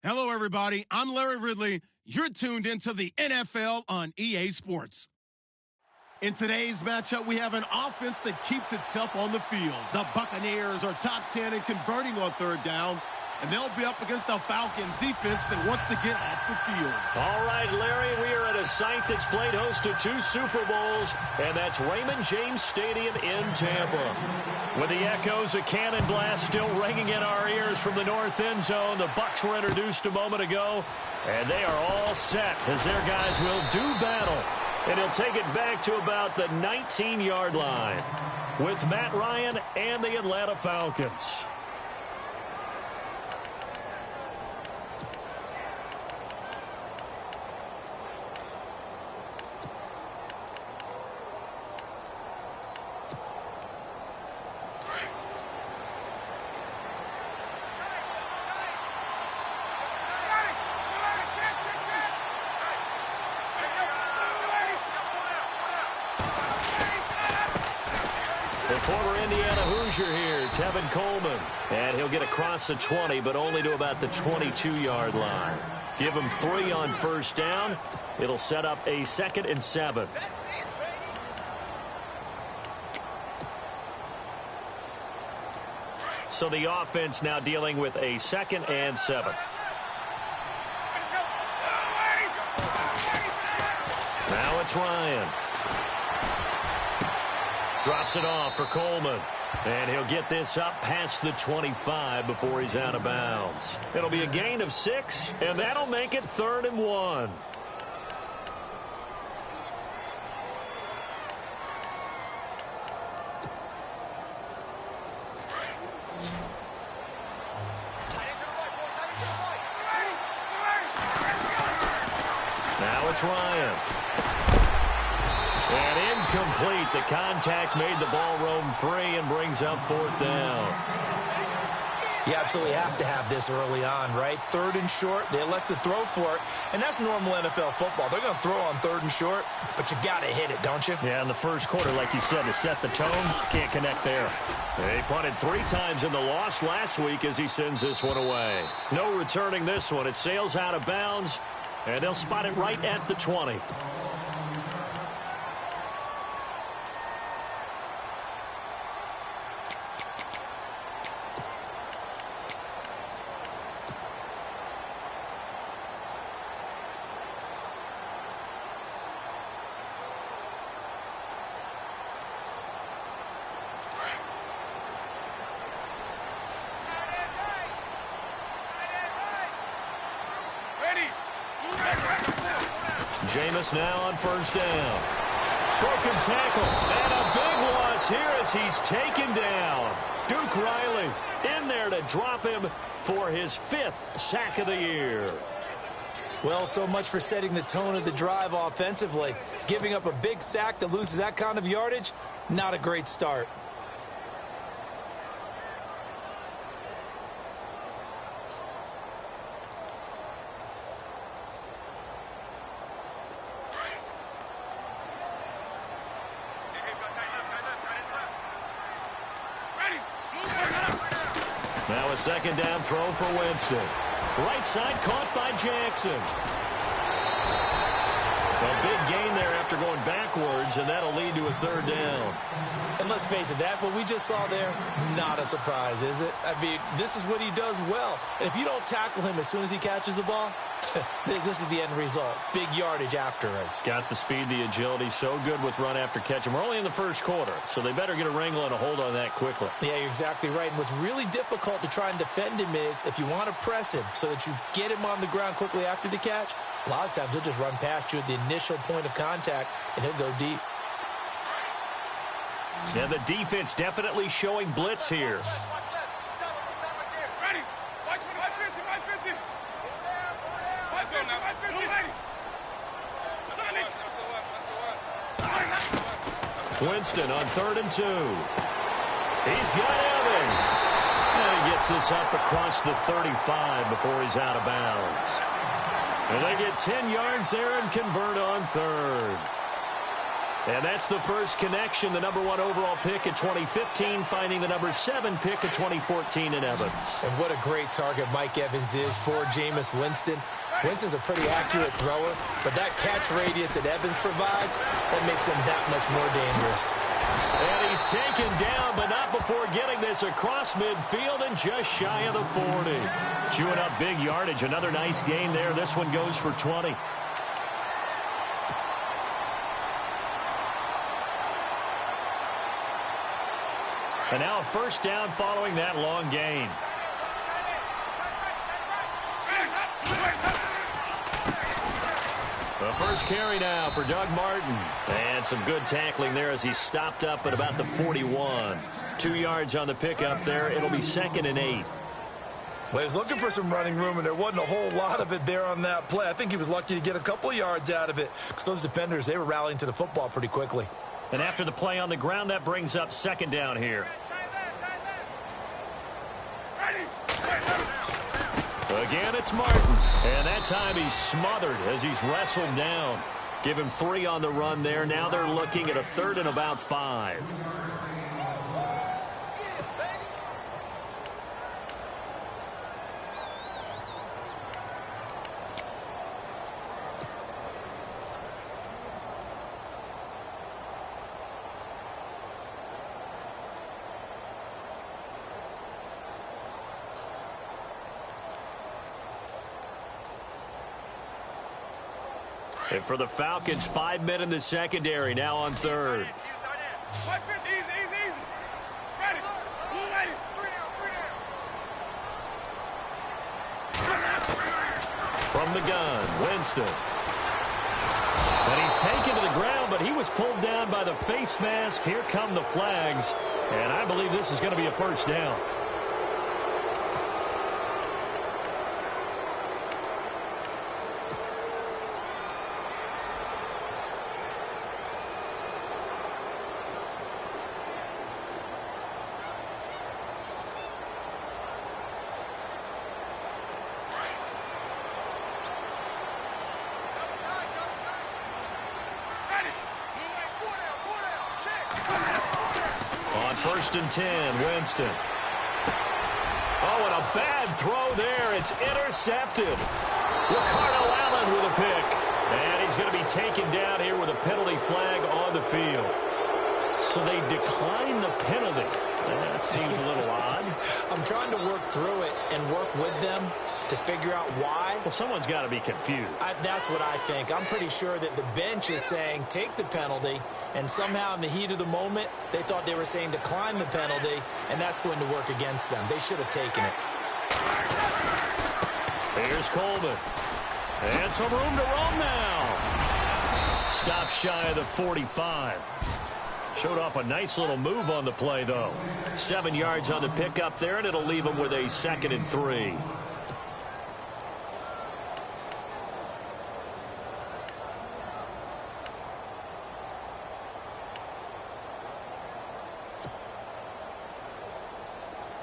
Hello, everybody. I'm Larry Ridley. You're tuned into the NFL on EA Sports. In today's matchup, we have an offense that keeps itself on the field. The Buccaneers are top 10 in converting on third down, and they'll be up against the Falcons defense that wants to get off the field. All right, Larry, we are at a site that's played host to 2 Super Bowls, and that's Raymond James Stadium in Tampa. With the echoes of cannon blast still ringing in our ears from the north end zone, the Bucs were introduced a moment ago, and they are all set as their guys will do battle. And he'll take it back to about the 19-yard line with Matt Ryan and the Atlanta Falcons. Former Indiana Hoosier here, Tevin Coleman. And he'll get across the 20, but only to about the 22-yard line. Give him 3 on first down. It'll set up a 2nd and 7. So the offense now dealing with a 2nd and 7. Now it's Ryan. Drops it off for Coleman. And he'll get this up past the 25 before he's out of bounds. It'll be a gain of 6, and that'll make it 3rd and 1. Now it's Ryan. And incomplete. The contact made the ball roam free and brings up 4th down. You absolutely have to have this early on, right? 3rd and short, they elect to throw for it, and that's normal NFL football. They're going to throw on 3rd and short, but you've got to hit it, don't you? Yeah, in the first quarter, like you said, to set the tone, can't connect there. He punted 3 times in the loss last week as he sends this one away. No returning this one. It sails out of bounds, and they'll spot it right at the 20. Jameis now on first down. Broken tackle and a big loss here as he's taken down. Duke Riley in there to drop him for his 5th sack of the year. Well, so much for setting the tone of the drive offensively. Giving up a big sack that loses that kind of yardage, not a great start. Now a 2nd down throw for Winston. Right side caught by Jackson. A big gain there after going backwards, and that'll lead to a 3rd down. And let's face it, that what we just saw there, not a surprise, is it? I mean, this is what he does well. And if you don't tackle him as soon as he catches the ball, this is the end result. Big yardage afterwards. Got the speed, the agility, so good with run after catch. And we're only in the first quarter, so they better get a wrangle and a hold on that quickly. Yeah, you're exactly right. And what's really difficult to try and defend him is if you want to press him so that you get him on the ground quickly after the catch, a lot of times he'll just run past you at the initial point of contact, and he'll go deep. And the defense definitely showing blitz here. Winston on 3rd and 2. He's got Evans. And he gets this up across the 35 before he's out of bounds. And they get 10 yards there and convert on 3rd. And that's the first connection, the number 1 overall pick in 2015, finding the number 7 pick in 2014 in Evans. And what a great target Mike Evans is for Jameis Winston. Winston's a pretty accurate thrower, but that catch radius that Evans provides, that makes him that much more dangerous. And he's taken down, but not before getting this across midfield and just shy of the 40. Chewing up big yardage. Another nice gain there. This one goes for 20. And now a first down following that long gain. The first carry now for Doug Martin. And some good tackling there as he stopped up at about the 41. 2 yards on the pickup there. It'll be 2nd and 8. Well, he was looking for some running room, and there wasn't a whole lot of it there on that play. I think he was lucky to get a couple of yards out of it because those defenders, they were rallying to the football pretty quickly. And after the play on the ground, that brings up 2nd down here. Again, it's Martin. And that time he's smothered as he's wrestled down. Give him 3 on the run there. Now they're looking at a 3rd and about 5. And for the Falcons, 5 men in the secondary, now on 3rd. From the gun, Winston. And he's taken to the ground, but he was pulled down by the face mask. Here come the flags. And I believe this is going to be a first down. First and 10, Winston. Oh, and a bad throw there. It's intercepted. Ricardo Allen with a pick. And he's going to be taken down here with a penalty flag on the field. So they decline the penalty. That seems a little odd. I'm trying to work through it and work with them to figure out why. Well, someone's got to be confused. That's what I think. I'm pretty sure that the bench is saying take the penalty, and somehow in the heat of the moment, they thought they were saying decline the penalty, and that's going to work against them. They should have taken it. Here's Coleman. And some room to roam now. Stop shy of the 45. Showed off a nice little move on the play, though. 7 yards on the pickup there, and it'll leave them with a 2nd and 3.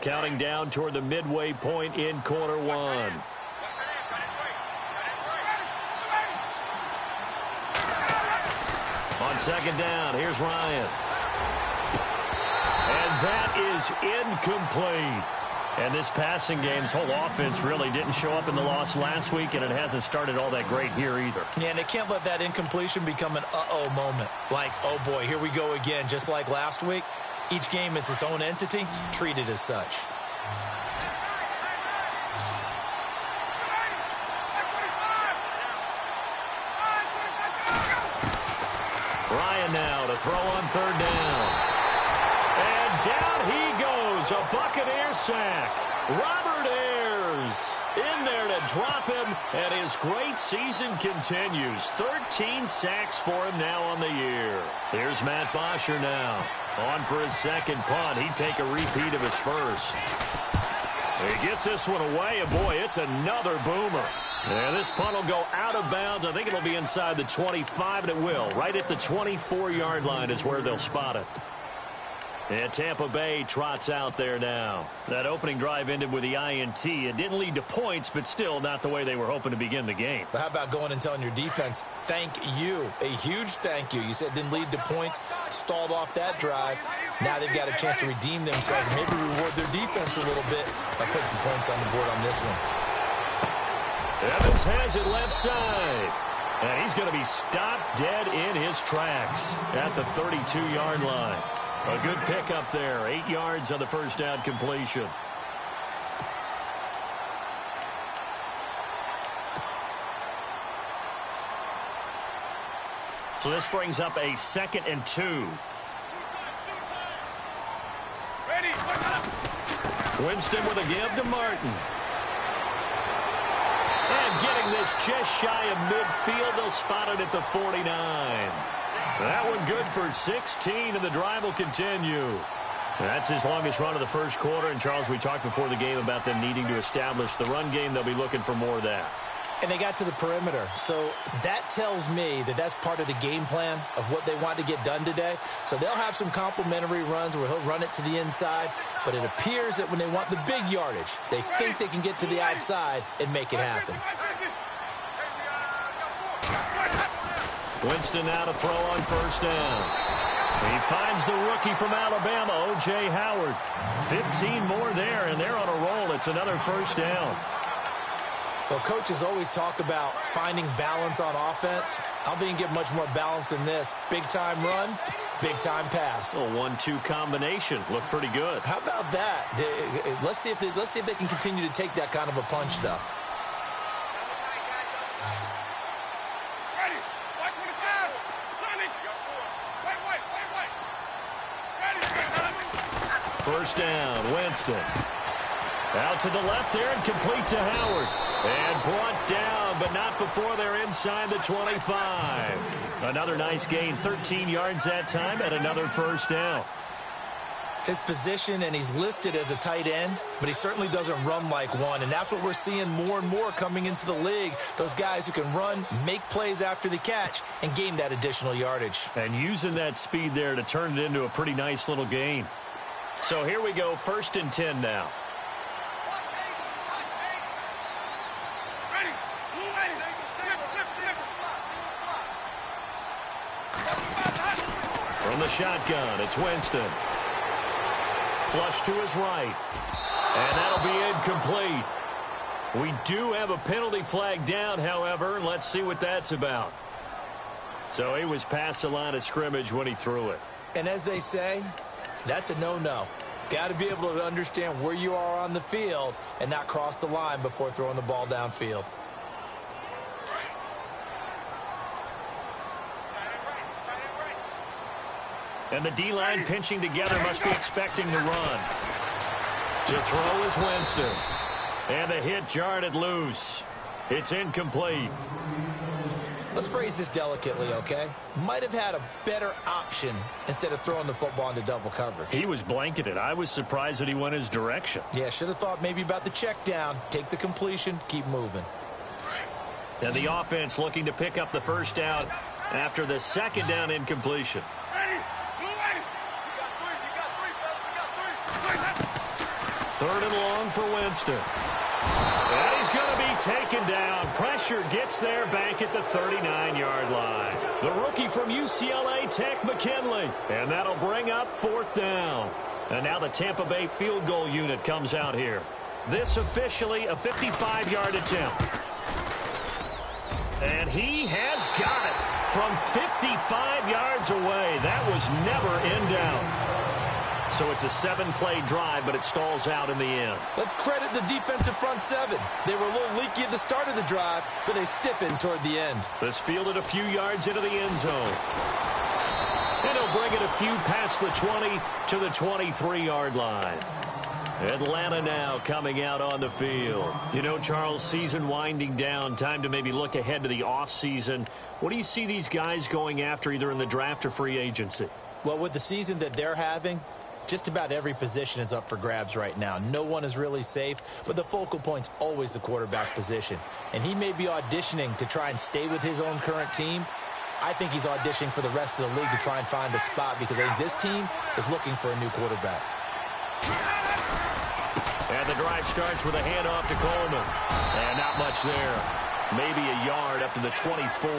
Counting down toward the midway point in quarter 1. On 2nd down, here's Ryan. And that is incomplete. And this passing game's whole offense really didn't show up in the loss last week, and it hasn't started all that great here either. Yeah, and they can't let that incompletion become an uh-oh moment. Like, oh boy, here we go again, just like last week. Each game is its own entity, treated as such. Ryan now to throw on 3rd down. And down he goes, a Buccaneer sack. Robert Ayers in there to drop him, and his great season continues. 13 sacks for him now on the year. Here's Matt Bosher now. On for his 2nd punt. He'd take a repeat of his first. He gets this one away, and boy, it's another boomer. And this punt will go out of bounds. I think it'll be inside the 25, and it will. Right at the 24-yard line is where they'll spot it. And Tampa Bay trots out there now. That opening drive ended with the INT. It didn't lead to points, but still not the way they were hoping to begin the game. But how about going and telling your defense, thank you, a huge thank you. You said it didn't lead to points, stalled off that drive. Now they've got a chance to redeem themselves and maybe reward their defense a little bit by putting some points on the board on this one. Evans has it left side. And he's going to be stopped dead in his tracks at the 32-yard line. A good pickup there. 8 yards on the first down completion. So this brings up a 2nd and 2. Winston with a give to Martin. And getting this just shy of midfield. They'll spot it at the 49. That one good for 16, and the drive will continue. That's his longest run of the first quarter. And, Charles, we talked before the game about them needing to establish the run game. They'll be looking for more of that. And they got to the perimeter. So that tells me that that's part of the game plan of what they want to get done today. So they'll have some complimentary runs where he'll run it to the inside. But it appears that when they want the big yardage, they think they can get to the outside and make it happen. Winston now to throw on first down. He finds the rookie from Alabama, O.J. Howard. 15 more there, and they're on a roll. It's another first down. Well, coaches always talk about finding balance on offense. I don't think you can get much more balance than this. Big-time run, big-time pass. A 1-2 combination. Looked pretty good. How about that? Let's see if they can continue to take that kind of a punch, though. First down, Winston. Out to the left there and complete to Howard. And brought down, but not before they're inside the 25. Another nice gain, 13 yards that time, and another first down. His position, and he's listed as a tight end, but he certainly doesn't run like one, and that's what we're seeing more and more coming into the league. Those guys who can run, make plays after the catch, and gain that additional yardage. And using that speed there to turn it into a pretty nice little gain. So here we go, 1st and 10 now. From the shotgun, it's Winston. Flush to his right. And that'll be incomplete. We do have a penalty flag down, however. Let's see what that's about. So he was past the line of scrimmage when he threw it. And as they say, that's a no-no. Got to be able to understand where you are on the field and not cross the line before throwing the ball downfield. And the D-line pinching together must be expecting the run. To throw is Winston. And the hit jarred it loose. It's incomplete. Let's phrase this delicately, okay? Might have had a better option instead of throwing the football into double coverage. He was blanketed. I was surprised that he went his direction. Yeah, should have thought maybe about the check down, take the completion, keep moving. And the offense looking to pick up the first down after the 2nd down incompletion. Third and long for Winston. And he's going to be taken down. Pressure gets there back at the 39-yard line. The rookie from UCLA Tech, McKinley. And that'll bring up 4th down. And now the Tampa Bay field goal unit comes out here. This officially a 55-yard attempt. And he has got it from 55 yards away. That was never in doubt. So it's a 7-play drive, but it stalls out in the end. Let's credit the defensive front 7. They were a little leaky at the start of the drive, but they stiffened toward the end. This fielded a few yards into the end zone. And he'll bring it a few past the 20 to the 23-yard line. Atlanta now coming out on the field. You know, Charles, season winding down, time to maybe look ahead to the offseason. What do you see these guys going after either in the draft or free agency? Well, with the season that they're having, just about every position is up for grabs right now. No one is really safe, but the focal point's always the quarterback position. And he may be auditioning to try and stay with his own current team. I think he's auditioning for the rest of the league to try and find a spot because I think this team is looking for a new quarterback. And the drive starts with a handoff to Coleman. And not much there. Maybe a yard up to the 24.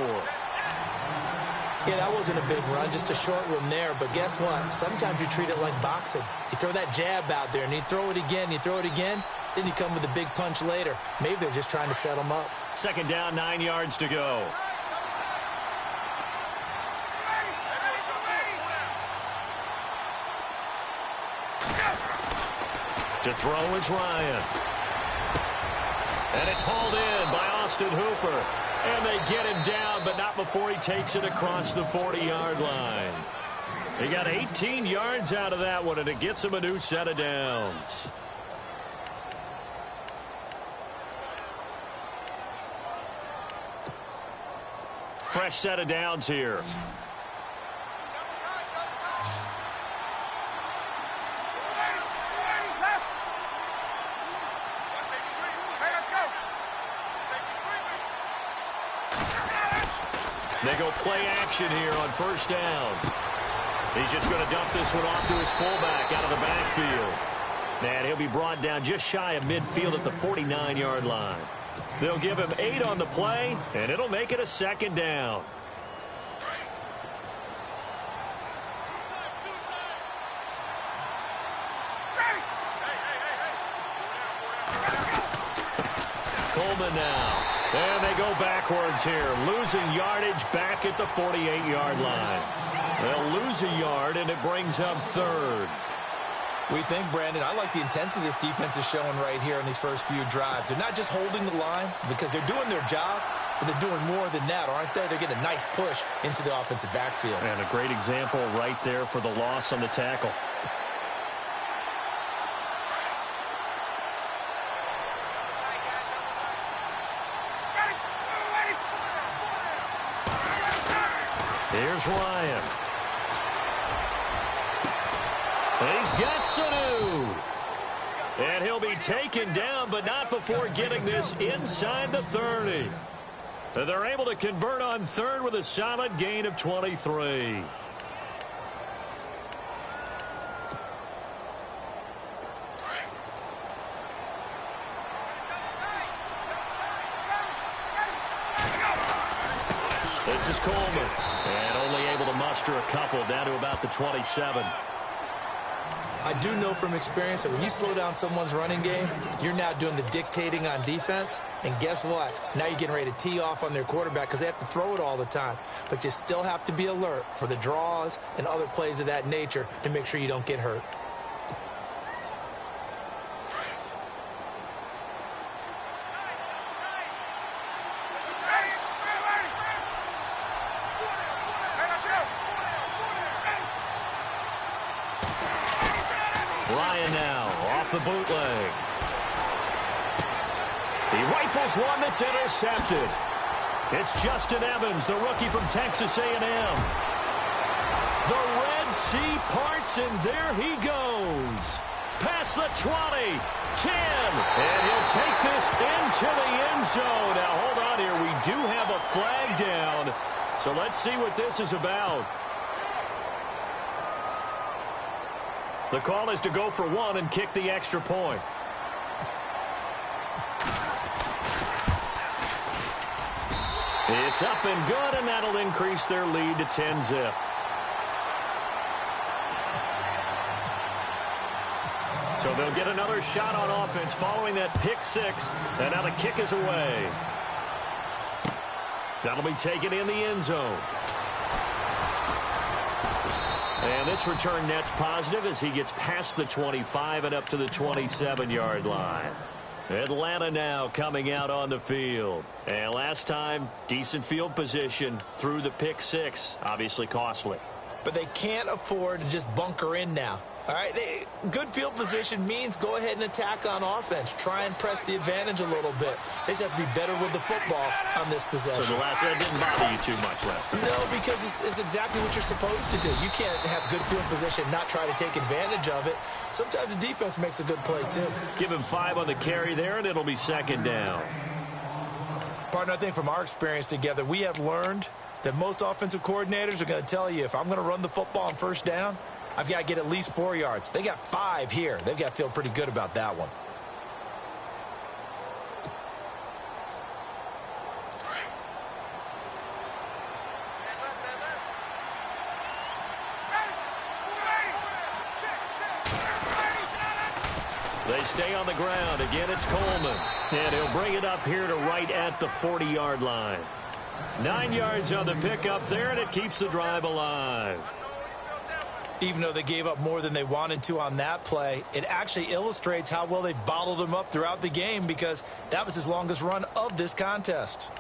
Yeah, that wasn't a big run, just a short one there. But guess what? Sometimes you treat it like boxing. You throw that jab out there, and you throw it again, then you come with a big punch later. Maybe they're just trying to set him up. Second down, 9 yards to go. To throw is Ryan. And it's hauled in by Austin Hooper. And they get him down, but not before he takes it across the 40-yard line. He got 18 yards out of that one, and it gets him a new set of downs. Fresh set of downs here. They go play action here on first down. He's just going to dump this one off to his fullback out of the backfield. And he'll be brought down just shy of midfield at the 49-yard line. They'll give him 8 on the play, and it'll make it a second down. Coleman now. And they go backwards here, losing yardage back at the 48-yard line. They'll lose a yard, and it brings up third. We think, Brandon, I like the intensity this defense is showing right here in these first few drives. They're not just holding the line because they're doing their job, but they're doing more than that, aren't they? They're getting a nice push into the offensive backfield. And a great example right there for the loss on the tackle. Here's Ryan. He's got Sanu. And he'll be taken down, but not before getting this inside the 30. And they're able to convert on third with a solid gain of 23. This is Coleman, and only able to muster a couple down to about the 27. I do know from experience that when you slow down someone's running game, you're now doing the dictating on defense. And guess what? Now you're getting ready to tee off on their quarterback because they have to throw it all the time. But you still have to be alert for the draws and other plays of that nature to make sure you don't get hurt. Ryan now off the bootleg. He rifles one that's intercepted. It's Justin Evans, the rookie from Texas A&M. The Red Sea parts, and there he goes. Past the 20, 10, and he'll take this into the end zone. Now, hold on here. We do have a flag down, so let's see what this is about. The call is to go for one and kick the extra point. It's up and good, and that'll increase their lead to 10-zip. So they'll get another shot on offense following that pick six, and now the kick is away. That'll be taken in the end zone. And this return net's positive as he gets past the 25 and up to the 27-yard line. Atlanta now coming out on the field. And last time, decent field position through the pick six. Obviously costly. But they can't afford to just bunker in now. All right, good field position means go ahead and attack on offense. Try and press the advantage a little bit. They just have to be better with the football on this possession. So the last one didn't bother you too much last time? No, because it's exactly what you're supposed to do. You can't have good field position, not try to take advantage of it. Sometimes the defense makes a good play, too. Give him 5 on the carry there, and it'll be second down. Partner, I think from our experience together, we have learned that most offensive coordinators are going to tell you, if I'm going to run the football on first down, I've got to get at least 4 yards. They got 5 here. They've got to feel pretty good about that one. They stay on the ground. Again, it's Coleman. And he'll bring it up here to right at the 40-yard line. 9 yards on the pickup there, and it keeps the drive alive. Even though they gave up more than they wanted to on that play, it actually illustrates how well they bottled them up throughout the game, because that was his longest run of this contest.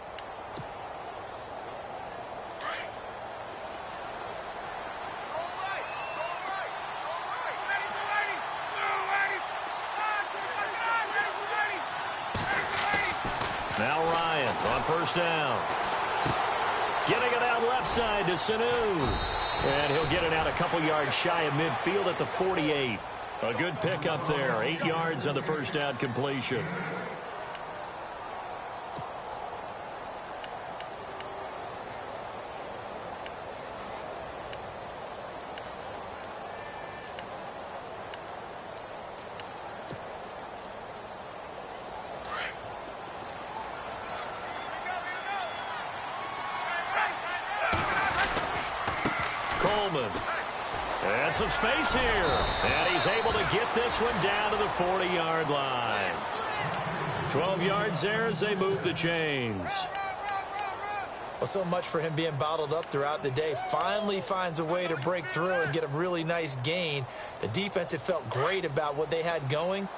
Now Ryan on first down. Getting it out left side to Sanu. And he'll get it out a couple yards shy of midfield at the 48. A good pickup there. 8 yards on the first down completion. Coleman. And some space here. And he's able to get this one down to the 40-yard line. 12 yards there as they move the chains. Well, so much for him being bottled up throughout the day. Finally finds a way to break through and get a really nice gain. The defense had felt great about what they had going.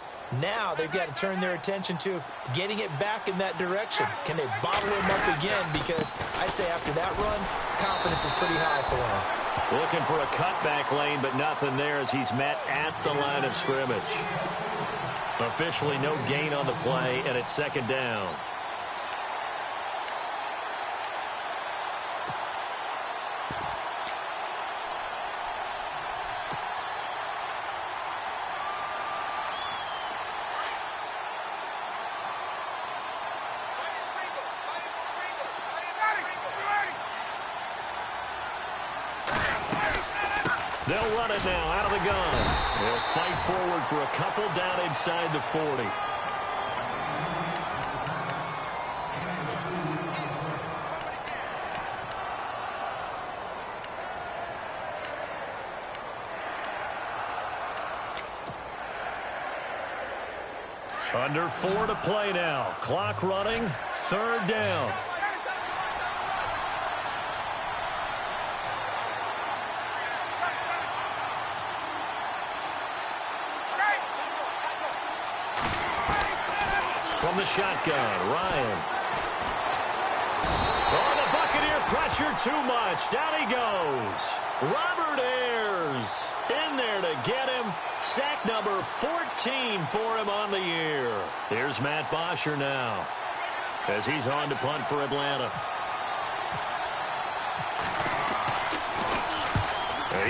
Now they've got to turn their attention to getting it back in that direction. Can they bottle him up again? Because I'd say after that run, confidence is pretty high for him. Looking for a cutback lane, but nothing there as he's met at the line of scrimmage. Officially no gain on the play, and it's second down. They'll run it now out of the gun. They'll fight forward for a couple down inside the 40. Under 4 to play now. Clock running. Third down. From the shotgun, Ryan. Oh, the Buccaneer pressure too much. Down he goes. Robert Ayers in there to get him. Sack number 14 for him on the year. Here's Matt Bosher now as he's on to punt for Atlanta.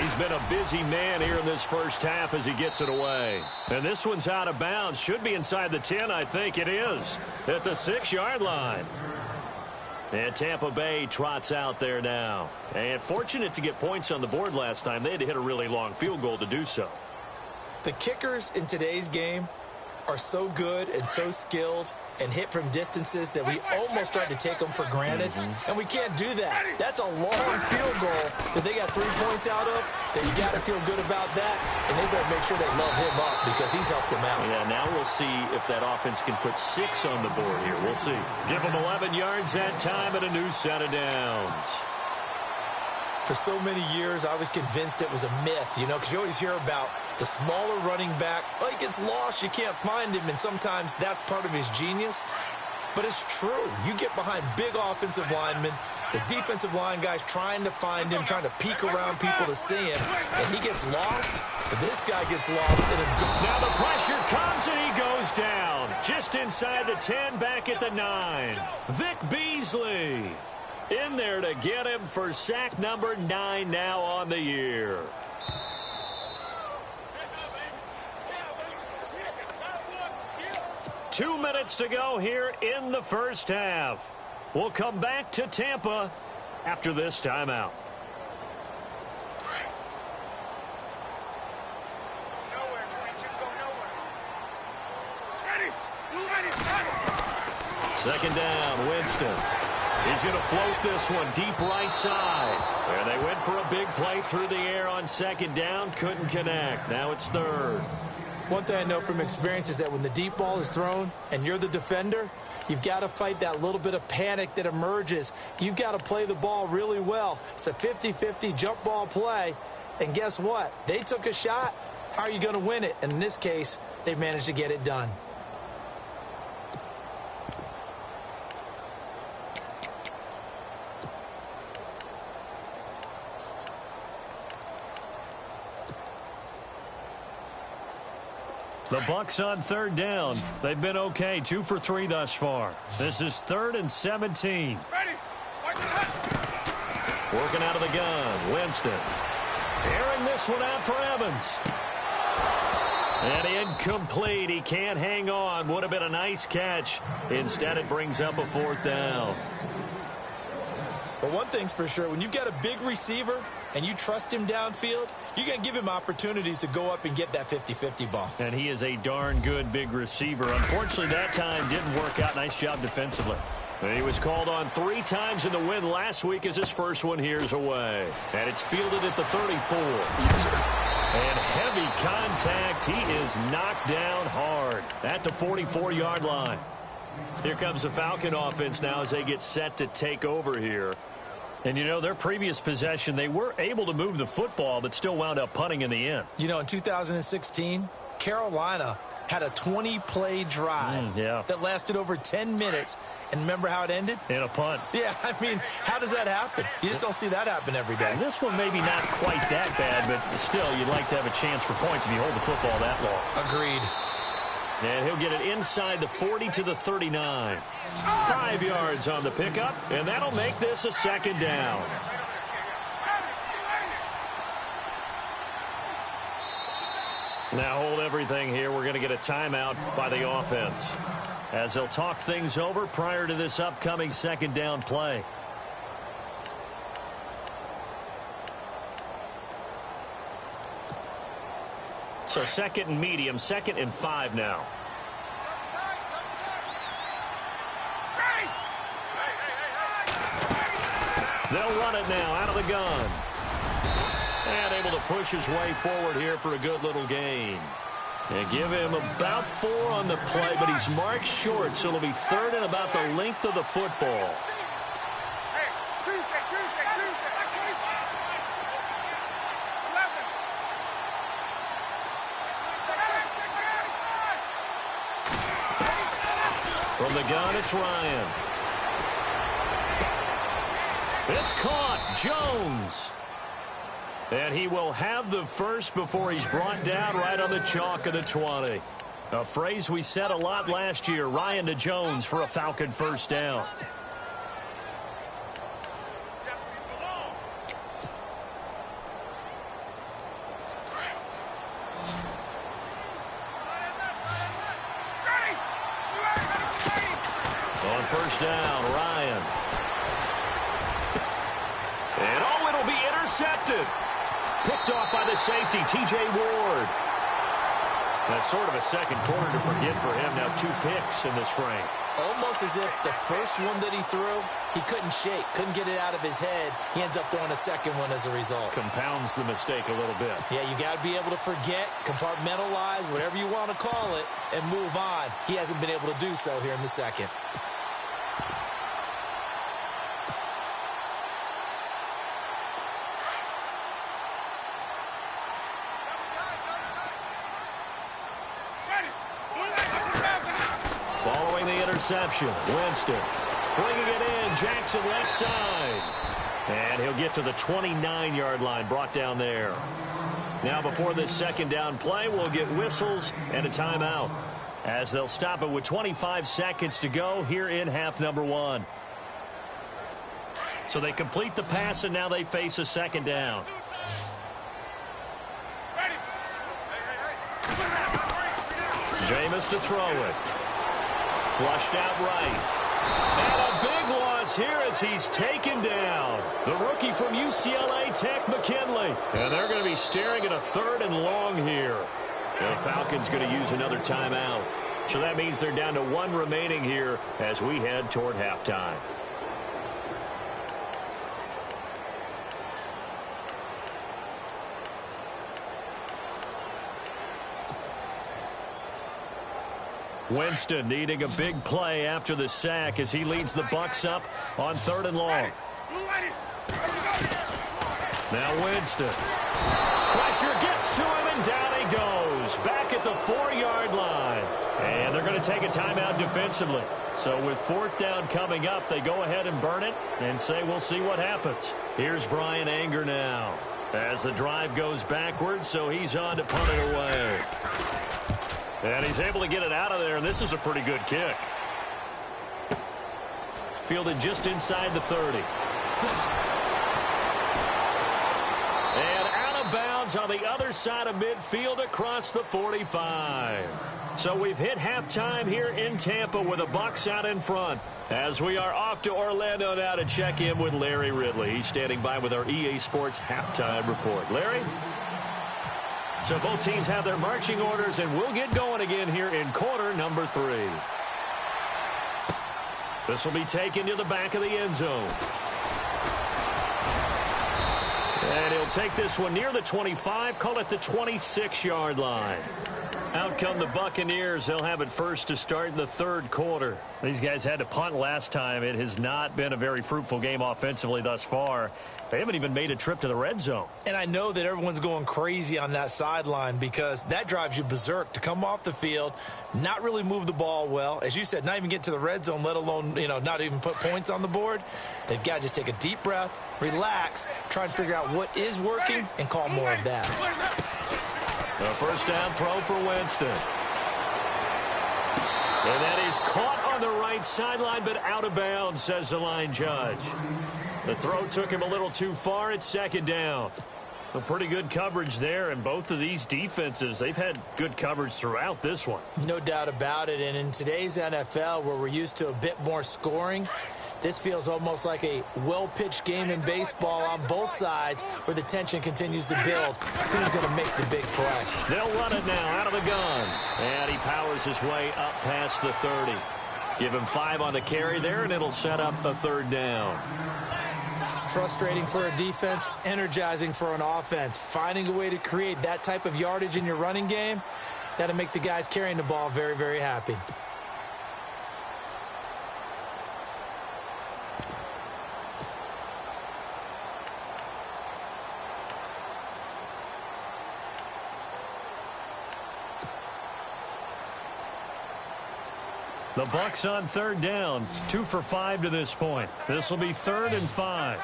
He's been a busy man here in this first half as he gets it away. And this one's out of bounds. Should be inside the 10, I think it is. At the 6-yard line. And Tampa Bay trots out there now. And fortunate to get points on the board last time. They had to hit a really long field goal to do so. The kickers in today's game are so good and so skilled and hit from distances that we almost start to take them for granted. And we can't do that. That's a long field goal that they got 3 points out of, that you got to feel good about that. And they better make sure they love him up because he's helped them out. Yeah, now we'll see if that offense can put 6 on the board here. We'll see. Give them 11 yards that time and a new set of downs. For so many years, I was convinced it was a myth, you know, because you always hear about the smaller running back. Oh, he gets lost, you can't find him, and sometimes that's part of his genius. But it's true. You get behind big offensive linemen, the defensive line guys trying to find him, trying to peek around people to see him, and he gets lost, but this guy gets lost. Now the pressure comes, and he goes down. Just inside the 10, back at the 9. Vic Beasley in there to get him for sack number 9 now on the year. Two minutes to go here in the first half. We'll come back to Tampa after this timeout. Second down, Winston. He's going to float this one deep right side. And they went for a big play through the air on second down. Couldn't connect. Now it's third. One thing I know from experience is that when the deep ball is thrown and you're the defender, you've got to fight that little bit of panic that emerges. You've got to play the ball really well. It's a 50-50 jump ball play. And guess what? They took a shot. How are you going to win it? And in this case, they managed to get it done. The Bucs on third down. They've been okay, 2 for 3 thus far. This is 3rd and 17. Working out of the gun, Winston. Airing this one out for Evans. And incomplete. He can't hang on. Would have been a nice catch. Instead, it brings up a 4th down. But one thing's for sure, when you've got a big receiver and you trust him downfield, you're going to give him opportunities to go up and get that 50-50 ball. And he is a darn good big receiver. Unfortunately, that time didn't work out. Nice job defensively. And he was called on 3 times in the win last week as his first one here's away. And it's fielded at the 34. And heavy contact. He is knocked down hard at the 44-yard line. Here comes the Falcon offense now as they get set to take over here. And, you know, their previous possession, they were able to move the football, but still wound up punting in the end. You know, in 2016, Carolina had a 20-play drive that lasted over 10 minutes. And remember how it ended? In a punt. Yeah, I mean, how does that happen? You just don't see that happen every day. And this one maybe not quite that bad, but still, you'd like to have a chance for points if you hold the football that long. Agreed. And he'll get it inside the 40 to the 39. 5 yards on the pickup, and that'll make this a 2nd down. Now hold everything here. We're going to get a timeout by the offense as they'll talk things over prior to this upcoming 2nd down play. So 2nd and medium, 2nd and 5 now. They'll run it now out of the gun. And able to push his way forward here for a good little gain. And give him about 4 on the play, but he's marked short, so it'll be 3rd and about the length of the football. From the gun, it's Ryan. It's caught. Jones. And he will have the first before he's brought down right on the chalk of the 20. A phrase we said a lot last year. Ryan to Jones for a Falcon first down. On first down, Ryan. And oh, it'll be intercepted. Picked off by the safety, T.J. Ward. That's sort of a second quarter to forget for him. Now 2 picks in this frame. Almost as if the first one that he threw, he couldn't shake, couldn't get it out of his head. He ends up throwing a second one as a result. Compounds the mistake a little bit. Yeah, you got to be able to forget, compartmentalize, whatever you want to call it, and move on. He hasn't been able to do so here in the second. Following the interception, Winston bringing it in, Jackson left side. And he'll get to the 29-yard line, brought down there. Now before this 2nd down play, we'll get whistles and a timeout as they'll stop it with 25 seconds to go here in half number 1. So they complete the pass, and now they face a 2nd down. Jameis to throw it. Flushed out right. And a big loss is here as he's taken down. The rookie from UCLA Tech, McKinley. And they're going to be staring at a 3rd and long here. The Falcons going to use another timeout. So that means they're down to 1 remaining here as we head toward halftime. Winston needing a big play after the sack as he leads the Bucs up on 3rd and long. Now Winston. Pressure gets to him, and down he goes. Back at the 4-yard line. And they're going to take a timeout defensively. So with 4th down coming up, they go ahead and burn it and say we'll see what happens. Here's Brian Anger now as the drive goes backwards, so he's on to punt it away. And he's able to get it out of there, and this is a pretty good kick. Fielded just inside the 30. And out of bounds on the other side of midfield across the 45. So we've hit halftime here in Tampa with the Bucs out in front. As we are off to Orlando now to check in with Larry Ridley. He's standing by with our EA Sports halftime report. Larry? So both teams have their marching orders, and we'll get going again here in quarter number 3. This will be taken to the back of the end zone. And he'll take this one near the 25, call it the 26-yard line. Out come the Buccaneers. They'll have it first to start in the 3rd quarter. These guys had to punt last time. It has not been a very fruitful game offensively thus far. They haven't even made a trip to the red zone. And I know that everyone's going crazy on that sideline because that drives you berserk to come off the field, not really move the ball well. As you said, not even get to the red zone, let alone, not even put points on the board. They've got to just take a deep breath, relax, try and figure out what is working, and call more of that. A 1st down throw for Winston. And that is caught on the right sideline, but out of bounds, says the line judge. The throw took him a little too far. It's 2nd down. A pretty good coverage there, and both of these defenses, they've had good coverage throughout this one. No doubt about it, and in today's NFL, where we're used to a bit more scoring, this feels almost like a well-pitched game in baseball on both sides where the tension continues to build. Who's going to make the big play? They'll run it now out of the gun. And he powers his way up past the 30. Give him 5 on the carry there, and it'll set up a 3rd down. Frustrating for a defense, energizing for an offense. Finding a way to create that type of yardage in your running game, that'll make the guys carrying the ball very, very happy. The Bucs on 3rd down, 2 for 5 to this point. This will be 3rd and 5.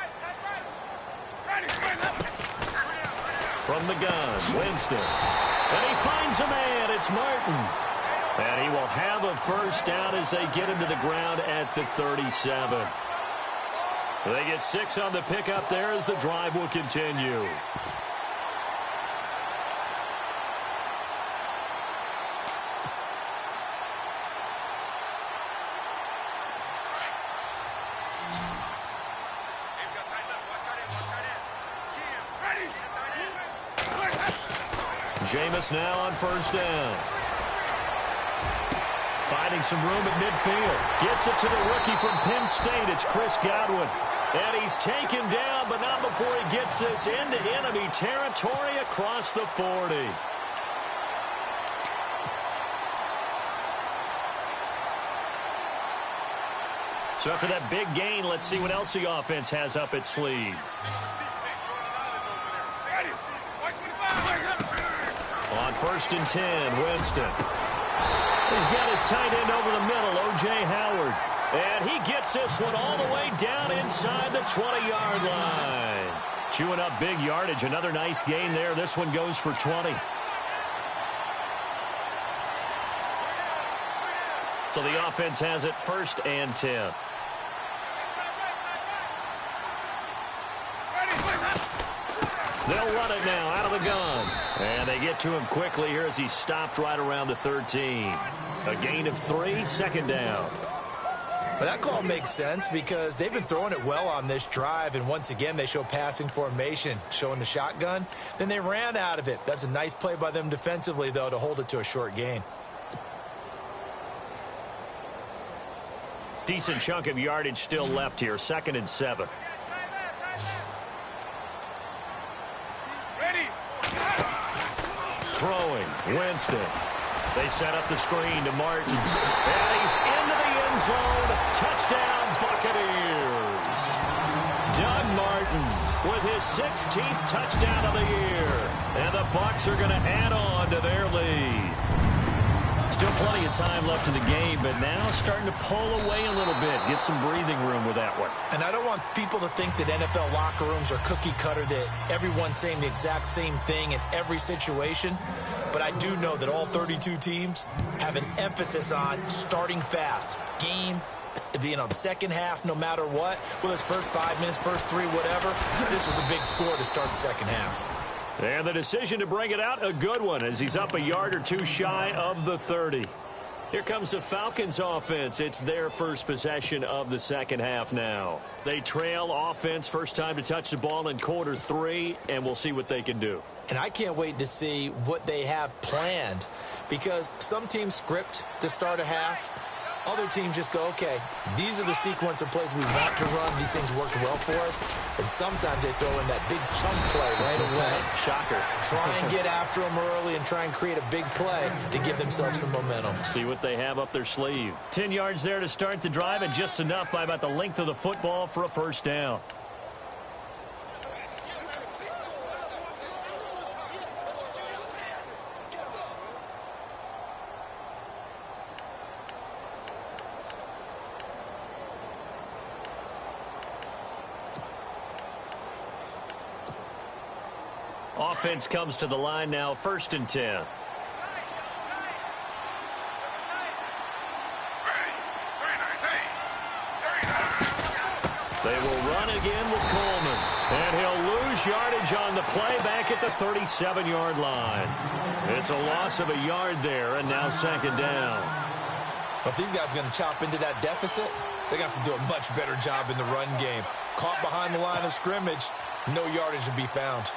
From the gun, Winston. And he finds a man. It's Martin. And he will have a 1st down as they get him to the ground at the 37. They get 6 on the pickup there as the drive will continue. Jameis now on 1st down. Finding some room at midfield. Gets it to the rookie from Penn State. It's Chris Godwin. And he's taken down, but not before he gets this into enemy territory across the 40. So after that big gain, let's see what else the offense has up its sleeve. On 1st and 10, Winston. He's got his tight end over the middle, O.J. Howard. And he gets this one all the way down inside the 20-yard line. Chewing up big yardage. Another nice gain there. This one goes for 20. So the offense has it 1st and 10. They'll run it now out of the gun. And they get to him quickly here as he stopped right around the 13. A gain of 3, 2nd down. But that call makes sense because they've been throwing it well on this drive, and once again they show passing formation, showing the shotgun. Then they ran out of it. That's a nice play by them defensively, though, to hold it to a short gain. Decent chunk of yardage still left here, 2nd and 7. Throwing, Winston. They set up the screen to Martin. And he's into the end zone. Touchdown, Buccaneers. Doug Martin with his 16th touchdown of the year. And the Bucs are going to add on to their lead. Still plenty of time left in the game, but now starting to pull away a little bit. Get some breathing room with that one. And I don't want people to think that NFL locker rooms are cookie cutter, that everyone's saying the exact same thing in every situation. But I do know that all 32 teams have an emphasis on starting fast. Game, the second half, no matter what. Whether it's first 5 minutes, first 3, whatever. This was a big score to start the second half. And the decision to bring it out, a good one, as he's up a yard or two shy of the 30. Here comes the Falcons offense. It's their first possession of the second half now. They trail offense, first time to touch the ball in quarter 3, and we'll see what they can do. And I can't wait to see what they have planned, because some teams script to start a half. Other teams just go, okay, these are the sequence of plays we want to run. These things worked well for us. And sometimes they throw in that big chunk play right away. Shocker. Try and get after them early and try and create a big play to give themselves some momentum. See what they have up their sleeve. 10 yards there to start the drive, and just enough by about the length of the football for a first down. Offense comes to the line now, 1st and 10. They will run again with Coleman. And he'll lose yardage on the play back at the 37-yard line. It's a loss of a yard there, and now 2nd down. But if these guys are going to chop into that deficit, they're going to have to do a much better job in the run game. Caught behind the line of scrimmage, no yardage to be found.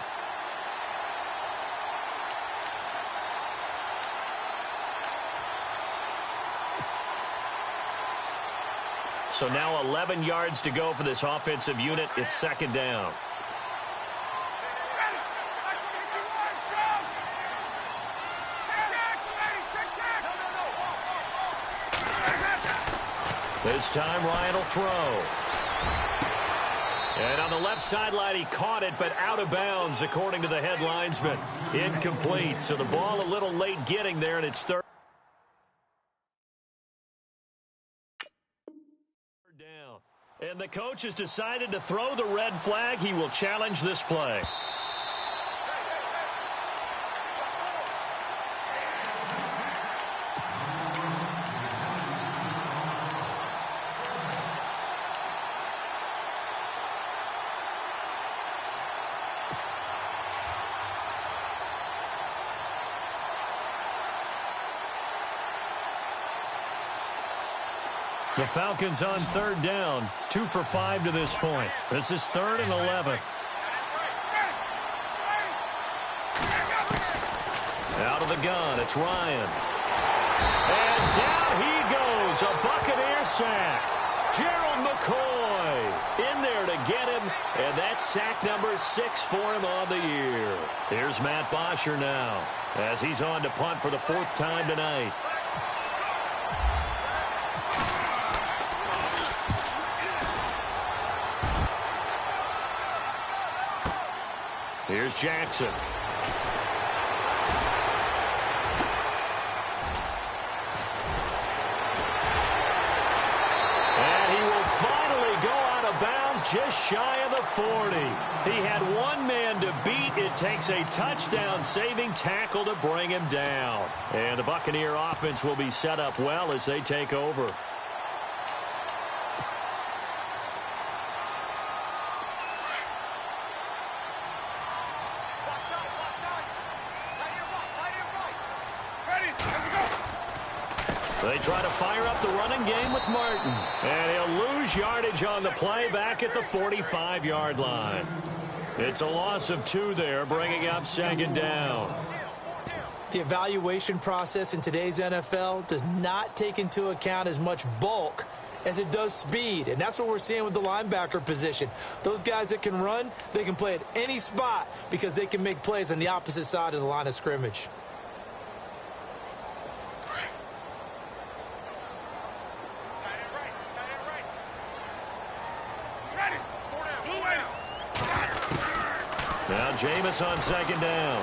So now 11 yards to go for this offensive unit. It's 2nd down. This time Ryan will throw. And on the left sideline, he caught it, but out of bounds, according to the head linesman. Incomplete. So the ball a little late getting there, and it's 3rd down. And the coach has decided to throw the red flag. He will challenge this play. The Falcons on 3rd down, 2 for 5 to this point. This is 3rd and 11. Out of the gun, it's Ryan. And down he goes, a Buccaneer sack. Gerald McCoy in there to get him, and that's sack number 6 for him on the year. Here's Matt Bosher now, as he's on to punt for the 4th time tonight. Here's Jackson. And he will finally go out of bounds just shy of the 40. He had one man to beat. It takes a touchdown-saving tackle to bring him down. And the Buccaneer offense will be set up well as they take over. They try to fire up the running game with Martin. And he'll lose yardage on the play back at the 45-yard line. It's a loss of 2 there, bringing up second down. The evaluation process in today's NFL does not take into account as much bulk as it does speed. And that's what we're seeing with the linebacker position. Those guys that can run, they can play at any spot because they can make plays on the opposite side of the line of scrimmage. Now Jameis on second down.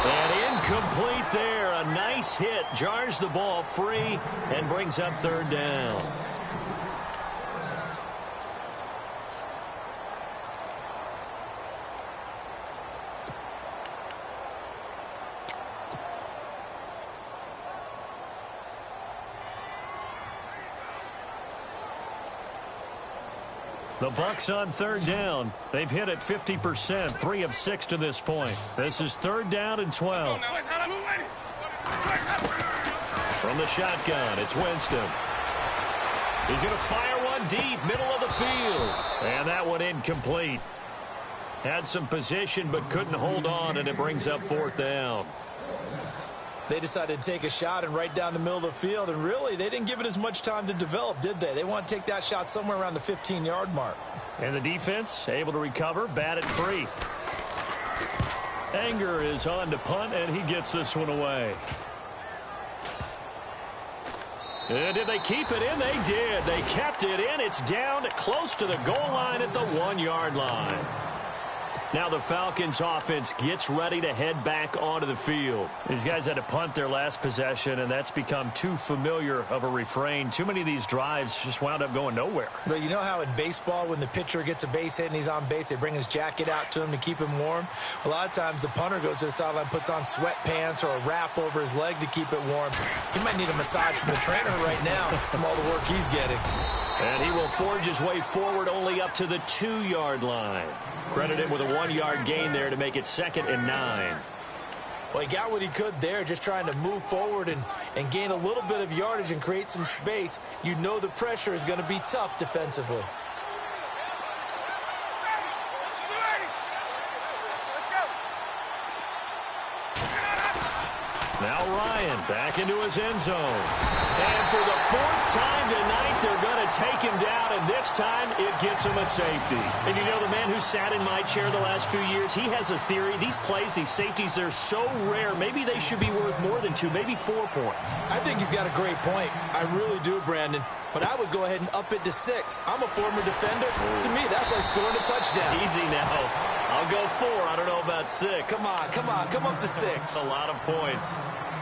And incomplete there. A nice hit. Jars the ball free and brings up third down. The Bucs on third down. They've hit it 50%, 3 of 6 to this point. This is third down and 12. From the shotgun, it's Winston. He's going to fire one deep, middle of the field. And that one incomplete. Had some position but couldn't hold on, and it brings up fourth down. They decided to take a shot and right down the middle of the field, and really, they didn't give it as much time to develop, did they? They want to take that shot somewhere around the 15-yard mark. And the defense able to recover, bat it free. Anger is on to punt, and he gets this one away. And did they keep it in? They did. They kept it in. It's down close to the goal line at the 1-yard line. Now the Falcons offense gets ready to head back onto the field. These guys had to punt their last possession, and that's become too familiar of a refrain. Too many of these drives just wound up going nowhere. But you know how in baseball, when the pitcher gets a base hit and he's on base, they bring his jacket out to him to keep him warm? A lot of times the punter goes to the sideline, puts on sweatpants or a wrap over his leg to keep it warm. He might need a massage from the trainer right now from all the work he's getting. And he will forge his way forward only up to the 2-yard line. Credit him with a 1-yard gain there to make it 2nd and 9. Well, he got what he could there, just trying to move forward and gain a little bit of yardage and create some space. You know the pressure is going to be tough defensively. Now Ryan back into his end zone. And for the 4th time tonight, they're going to take him down, and this time it gets him a safety. And you know, the man who sat in my chair the last few years, he has a theory. These plays, these safeties, they're so rare. Maybe they should be worth more than 2, maybe 4 points. I think he's got a great point. I really do, Brandon. But I would go ahead and up it to 6. I'm a former defender. To me, that's like scoring a touchdown. Easy now. I'll go 4. I don't know about 6. Come on. Come up to 6. A lot of points.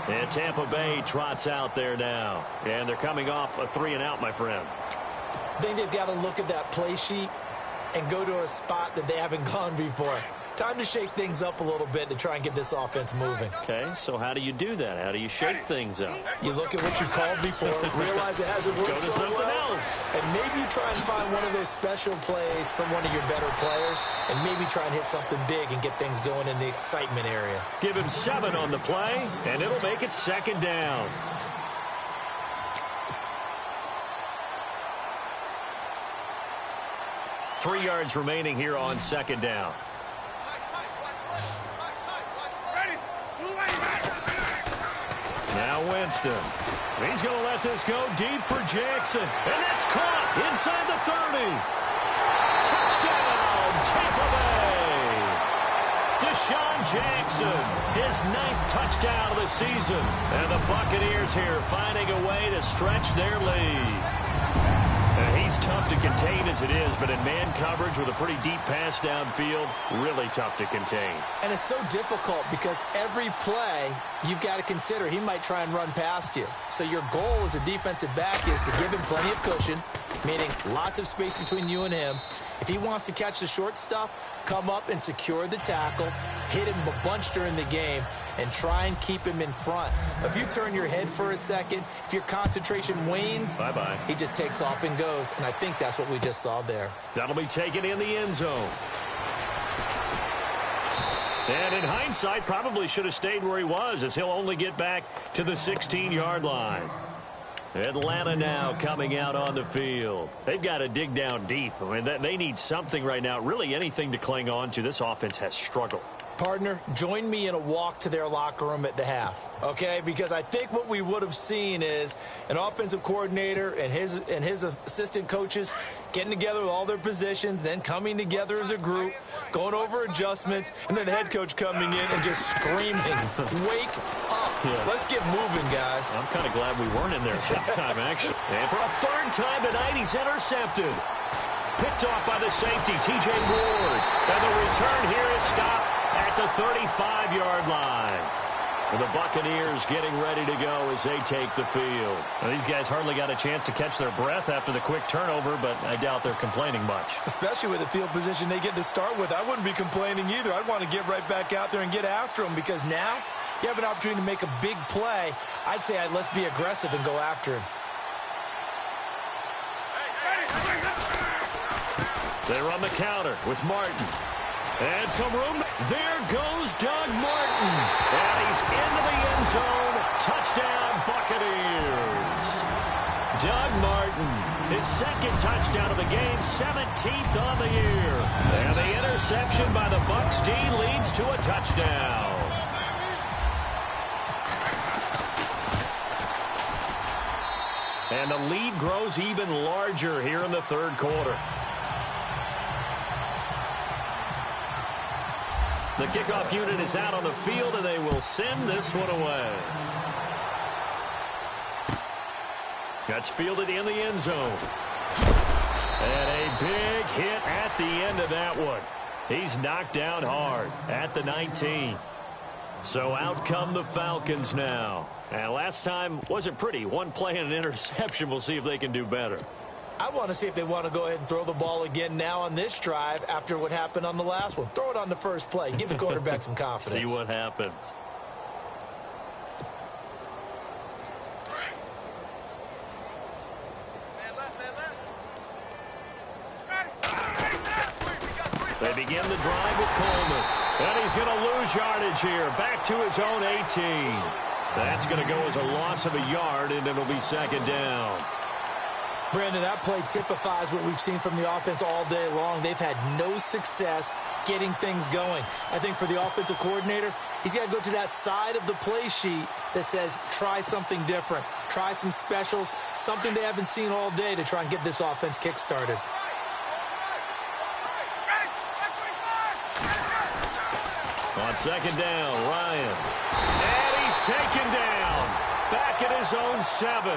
And Tampa Bay trots out there now. And they're coming off a 3-and-out, my friend. I think they've got to look at that play sheet and go to a spot that they haven't gone before. Time to shake things up a little bit to try and get this offense moving. Okay, so how do you do that? How do you shake things up? You look at what you called before, realize it hasn't worked Go to so something well, else. and maybe you try and find one of those special plays from one of your better players, and maybe try and hit something big and get things going in the excitement area. Give him 7 on the play, and it'll make it 2nd down. Three yards remaining here on 2nd down. Now Winston. He's going to let this go deep for Jackson. And that's caught inside the 30. Touchdown, Tampa Bay. Deshaun Jackson, his 9th touchdown of the season. And the Buccaneers here finding a way to stretch their lead. He's tough to contain as it is, but in man coverage with a pretty deep pass downfield, really tough to contain. And it's so difficult because every play you've got to consider he might try and run past you. So your goal as a defensive back is to give him plenty of cushion, meaning lots of space between you and him. If he wants to catch the short stuff, come up and secure the tackle, hit him a bunch during the game, and try and keep him in front. If you turn your head for a second, if your concentration wanes, bye-bye. He just takes off and goes, and I think that's what we just saw there. That'll be taken in the end zone. And in hindsight, probably should have stayed where he was, as he'll only get back to the 16-yard line. Atlanta now coming out on the field. They've got to dig down deep. I mean, they need something right now, really anything to cling on to. This offense has struggled. Partner, join me in a walk to their locker room at the half, okay? Because I think what we would have seen is an offensive coordinator and his assistant coaches getting together with all their positions, then coming together as a group, going over adjustments, and then the head coach coming in and just screaming, "Wake up. Yeah. Let's get moving, guys." I'm kind of glad we weren't in there at halftime, actually. And for a third time tonight, he's intercepted. Picked off by the safety, T.J. Ward. And the return here is stopped at the 35-yard line. And the Buccaneers getting ready to go as they take the field. Now, these guys hardly got a chance to catch their breath after the quick turnover, but I doubt they're complaining much. Especially with the field position they get to start with. I wouldn't be complaining either. I'd want to get right back out there and get after them, because now you have an opportunity to make a big play. I'd say let's be aggressive and go after him. They run the counter with Martin. And some room. There goes Doug Martin. And he's into the end zone. Touchdown, Buccaneers. Doug Martin, his second touchdown of the game, 17th on the year. And the interception by the Bucs D leads to a touchdown. And the lead grows even larger here in the third quarter. The kickoff unit is out on the field, and they will send this one away. That's fielded in the end zone. And a big hit at the end of that one. He's knocked down hard at the 19. So out come the Falcons now. And last time wasn't pretty. One play and an interception. We'll see if they can do better. I want to see if they want to go ahead and throw the ball again now on this drive after what happened on the last one. Throw it on the first play. Give the quarterback some confidence. See what happens. They begin the drive with Coleman. And he's going to lose yardage here. Back to his own 18. That's going to go as a loss of a yard, and it'll be second down. Brandon, that play typifies what we've seen from the offense all day long. They've had no success getting things going. I think for the offensive coordinator, he's got to go to that side of the play sheet that says try something different. Try some specials, something they haven't seen all day to try and get this offense kick-started. On second down, Ryan. And he's taken down. Back at his own 7.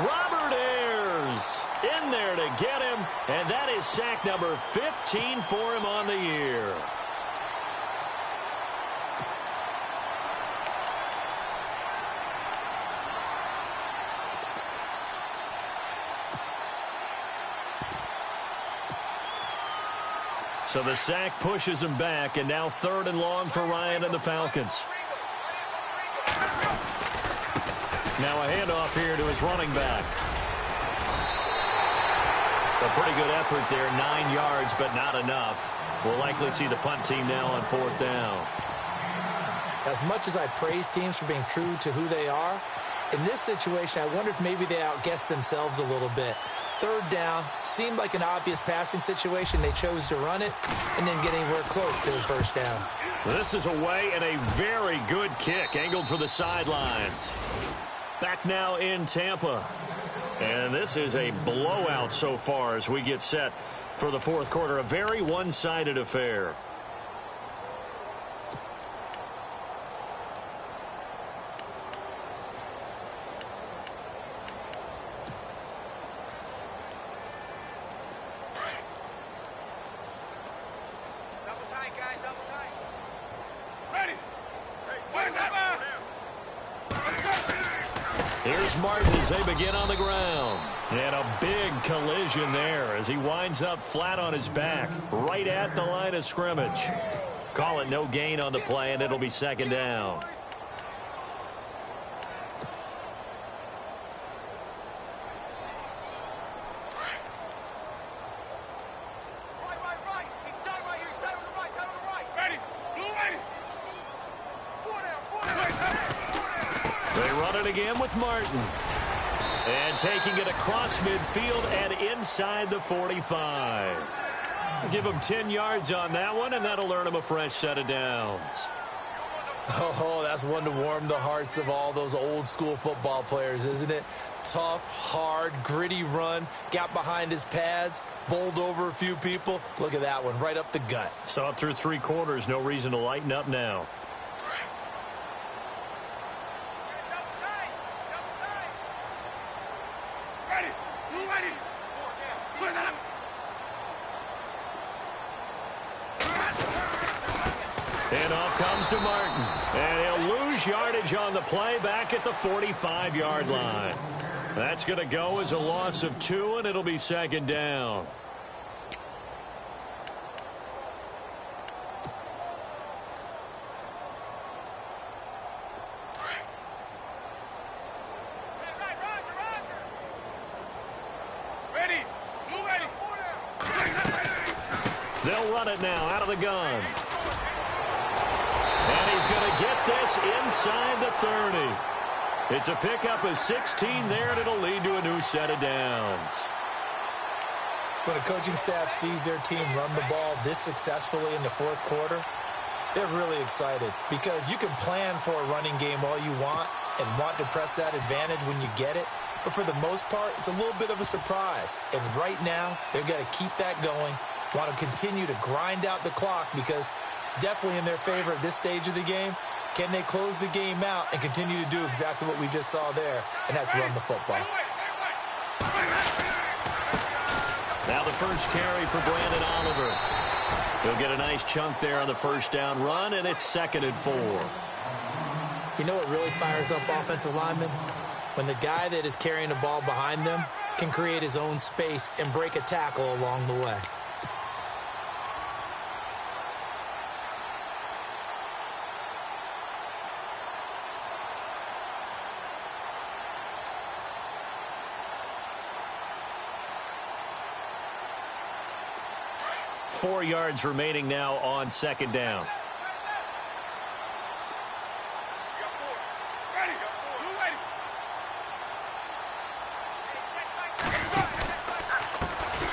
Robert Ayers in there to get him. And that is sack number 15 for him on the year. So the sack pushes him back, and now third and long for Ryan and the Falcons. Now a handoff here to his running back. A pretty good effort there, 9 yards, but not enough. We'll likely see the punt team now on fourth down. As much as I praise teams for being true to who they are, in this situation, I wonder if maybe they outguessed themselves a little bit. Third down, seemed like an obvious passing situation. They chose to run it and then get anywhere close to the first down. This is away and a very good kick, angled for the sidelines. Back now in Tampa. And this is a blowout so far as we get set for the fourth quarter. A very one-sided affair. Here's Martin as they begin on the ground. And a big collision there as he winds up flat on his back, right at the line of scrimmage. Call it no gain on the play, and it'll be second down. They run it again with Martin. And taking it across midfield and inside the 45. Give him 10 yards on that one, and that'll earn him a fresh set of downs. Oh, that's one to warm the hearts of all those old school football players, isn't it? Tough, hard, gritty run, got behind his pads, bowled over a few people. Look at that one, right up the gut. Saw it through 3 quarters, no reason to lighten up now. And off comes to Martin. And he'll lose yardage on the play back at the 45-yard line. That's going to go as a loss of 2, and it'll be second down. They'll run it now out of the gun. And he's going to get this inside the 30. It's a pickup of 16 there, and it'll lead to a new set of downs. When a coaching staff sees their team run the ball this successfully in the 4th quarter, they're really excited because you can plan for a running game all you want and want to press that advantage when you get it. But for the most part, it's a little bit of a surprise. And right now, they're going to keep that going, want to continue to grind out the clock because it's definitely in their favor at this stage of the game. Can they close the game out and continue to do exactly what we just saw there, and that's run the football. Now the first carry for Brandon Oliver. He'll get a nice chunk there on the first down run, and it's 2nd and 4. You know what really fires up offensive linemen? When the guy that is carrying the ball behind them can create his own space and break a tackle along the way. Four yards remaining now on 2nd down.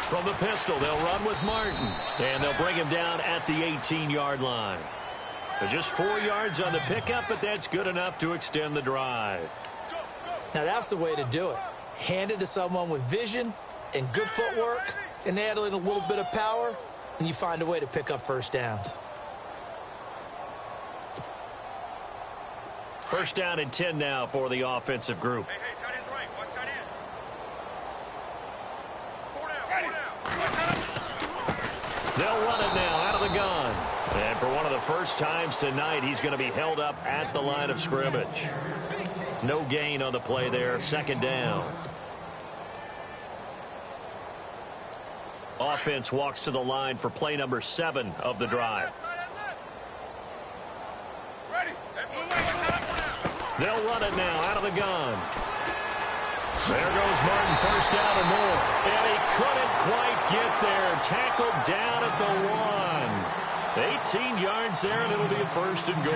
From the pistol, they'll run with Martin. And they'll bring him down at the 18-yard line. Just 4 yards on the pickup, but that's good enough to extend the drive. Now that's the way to do it. Hand it to someone with vision and good footwork and add in a little bit of power, and you find a way to pick up first downs. First down and 10 now for the offensive group. Hey, tight end's right. One tight end. 4 down. They'll run it now out of the gun. And for one of the first times tonight, he's going to be held up at the line of scrimmage. No gain on the play there. 2nd down. Offense walks to the line for play number 7 of the drive. They'll run it now out of the gun. There goes Martin, first down and more. And he couldn't quite get there. Tackled down at the 1. 18 yards there, and it'll be a 1st and goal.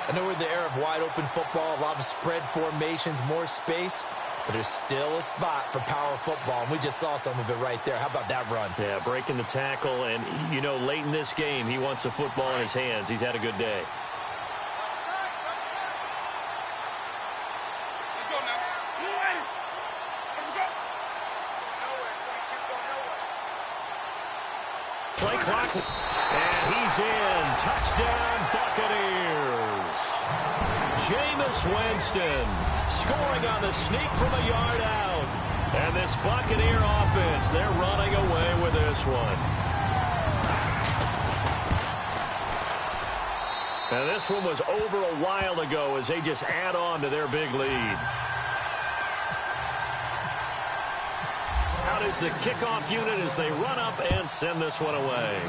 I know we're in the era of wide open football, a lot of spread formations, more space, but there's still a spot for power football, and we just saw some of it right there. How about that run? Yeah, breaking the tackle, and, you know, late in this game, he wants the football in his hands. He's had a good day. Play clock, and he's in. Touchdown, Buccaneers. Jameis Winston scoring on the sneak from a yard out. And this Buccaneer offense, they're running away with this one. Now this one was over a while ago as they just add on to their big lead. Out is the kickoff unit as they run up and send this one away.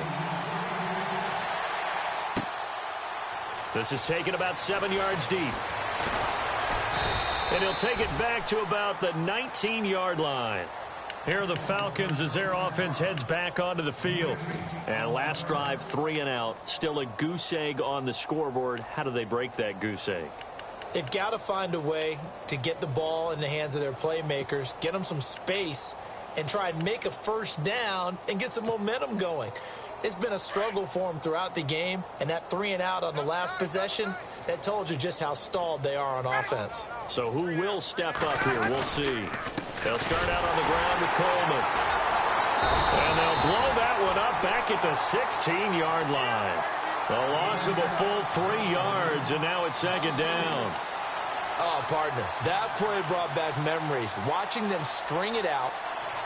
This is taken about 7 yards deep. And he'll take it back to about the 19-yard line. Here are the Falcons as their offense heads back onto the field. And last drive, 3 and out. Still a goose egg on the scoreboard. How do they break that goose egg? They've got to find a way to get the ball in the hands of their playmakers, get them some space, and try and make a first down and get some momentum going. It's been a struggle for them throughout the game, and that 3-and-out on the last possession, that told you just how stalled they are on offense. So who will step up here? We'll see. They'll start out on the ground with Coleman. And they'll blow that one up back at the 16-yard line. A loss of a full 3 yards, and now it's second down. Oh, partner, that play brought back memories. Watching them string it out,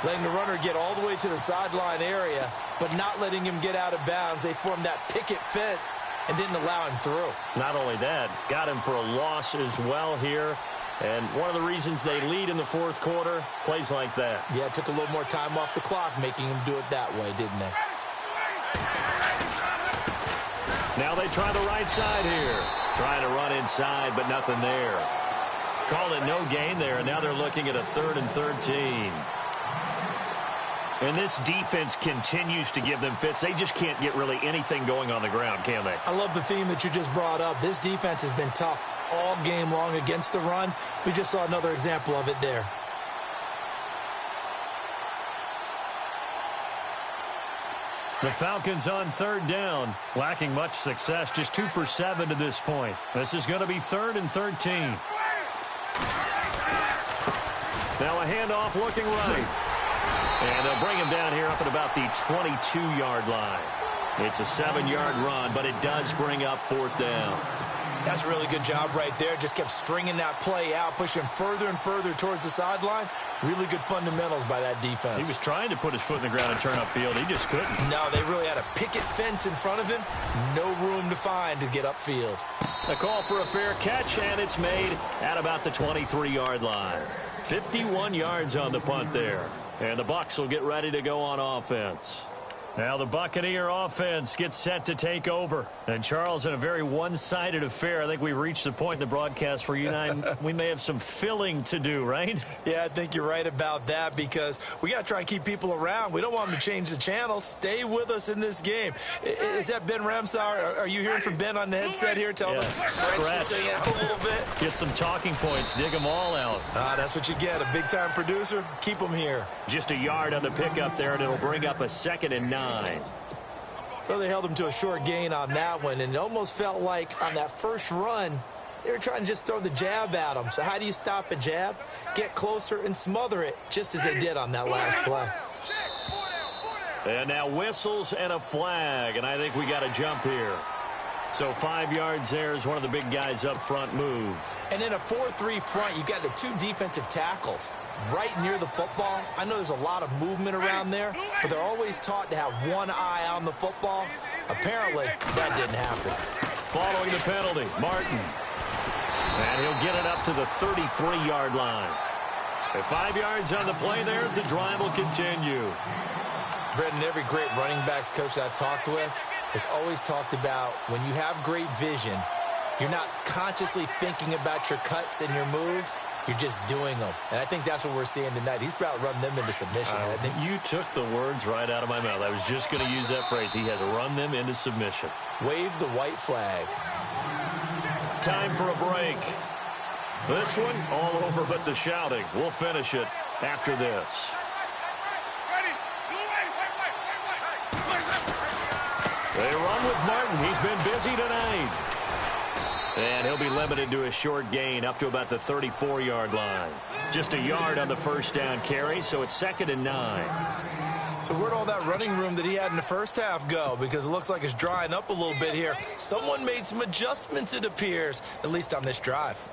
letting the runner get all the way to the sideline area, but not letting him get out of bounds. They formed that picket fence and didn't allow him through. Not only that, got him for a loss as well here. And one of the reasons they lead in the fourth quarter, plays like that. Yeah, it took a little more time off the clock, making him do it that way, didn't they? Now they try the right side here. Trying to run inside, but nothing there. Called it no gain there, and now they're looking at a 3rd and 13. And this defense continues to give them fits. They just can't get really anything going on the ground, can they? I love the theme that you just brought up. This defense has been tough all game long against the run. We just saw another example of it there. The Falcons on 3rd down, lacking much success, just 2 for 7 to this point. This is going to be 3rd and 13. Now a handoff looking right. And they'll bring him down here up at about the 22-yard line. It's a 7-yard run, but it does bring up 4th down. That's a really good job right there. Just kept stringing that play out, pushing further and further towards the sideline. Really good fundamentals by that defense. He was trying to put his foot in the ground and turn upfield. He just couldn't. No, they really had a picket fence in front of him. No room to find to get upfield. A call for a fair catch, and it's made at about the 23-yard line. 51 yards on the punt there. And the Bucs will get ready to go on offense. Now the Buccaneer offense gets set to take over. And Charles, in a very one-sided affair, I think we've reached the point in the broadcast where you and I, we may have some filling to do, right? Yeah, I think you're right about that because we got to try and keep people around. We don't want them to change the channel. Stay with us in this game. Is that Ben Ramsar? Are you hearing from Ben on the headset here? Tell us. Stretch this thing out a little bit. Get some talking points. Dig them all out. That's what you get. A big-time producer. Keep them here. Just a yard on the pickup there, and it'll bring up a 2nd and 9. Well, they held him to a short gain on that one, and it almost felt like on that first run, they were trying to just throw the jab at him. So how do you stop a jab? Get closer and smother it, just as they did on that last play. And now whistles and a flag, and I think we got a jump here. So 5 yards there as one of the big guys up front moved. And in a 4-3 front, you got the 2 defensive tackles right near the football. I know there's a lot of movement around there, but they're always taught to have one eye on the football. Apparently, that didn't happen. Following the penalty, Martin. And he'll get it up to the 33-yard line. At 5 yards on the play there, the drive will continue. Brendan, every great running backs coach I've talked with has always talked about when you have great vision, you're not consciously thinking about your cuts and your moves. You're just doing them. And I think that's what we're seeing tonight. He's about to run them into submission, hasn't he? You took the words right out of my mouth. I was just going to use that phrase. He has run them into submission. Wave the white flag. Time for a break. This one, all over but the shouting. We'll finish it after this. They run with Martin. He's been busy tonight. And he'll be limited to a short gain up to about the 34-yard line. Just a yard on the first down carry, so it's 2nd and 9. So where'd all that running room that he had in the first half go? Because it looks like it's drying up a little bit here. Someone made some adjustments, it appears, at least on this drive.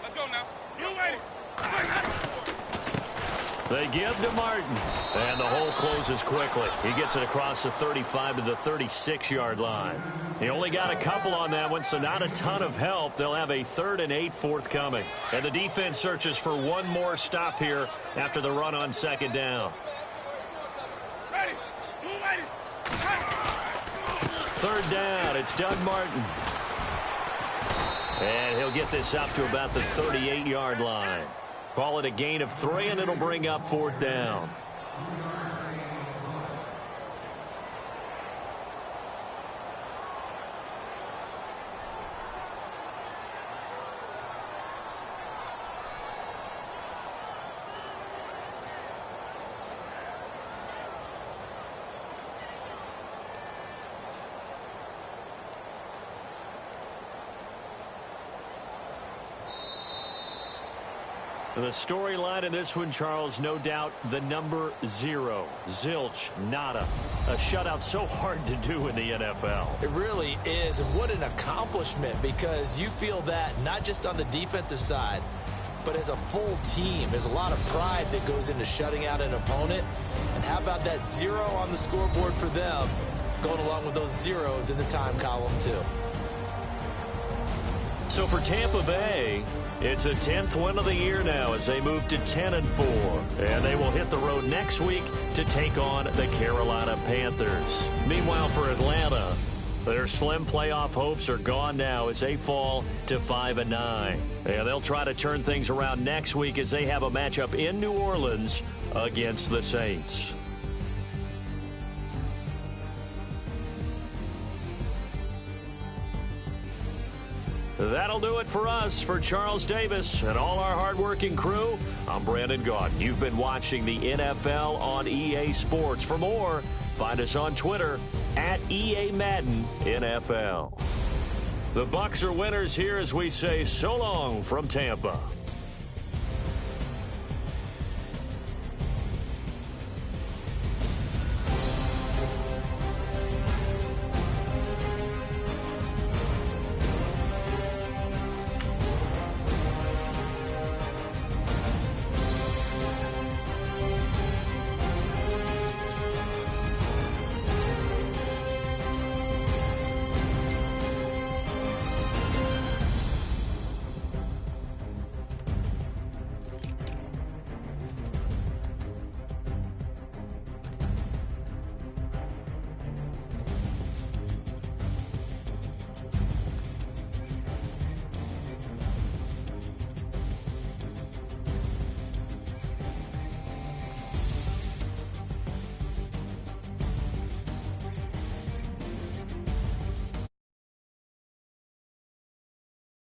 Let's go now. You wait. They give to Martin, and the hole closes quickly. He gets it across the 35 to the 36-yard line. He only got a couple on that one, so not a ton of help. They'll have a 3rd and 8 forthcoming. And the defense searches for one more stop here after the run on 2nd down. Ready. You ready. 3rd down, it's Doug Martin. And he'll get this up to about the 38-yard line. Call it a gain of 3, and it'll bring up 4th down. The storyline in this one, Charles, no doubt the number 0. Zilch, nada. A shutout so hard to do in the NFL. It really is, and what an accomplishment, because you feel that not just on the defensive side, but as a full team. There's a lot of pride that goes into shutting out an opponent. And how about that 0 on the scoreboard for them, going along with those zeros in the time column, too. So for Tampa Bay, it's a 10th win of the year now as they move to 10-4. And they will hit the road next week to take on the Carolina Panthers. Meanwhile, for Atlanta, their slim playoff hopes are gone now as they fall to 5-9. And they'll try to turn things around next week as they have a matchup in New Orleans against the Saints. That'll do it for us. For Charles Davis and all our hardworking crew, I'm Brandon Gaudin. You've been watching the NFL on EA Sports. For more, find us on Twitter at EA Madden NFL. The Bucs are winners here as we say so long from Tampa.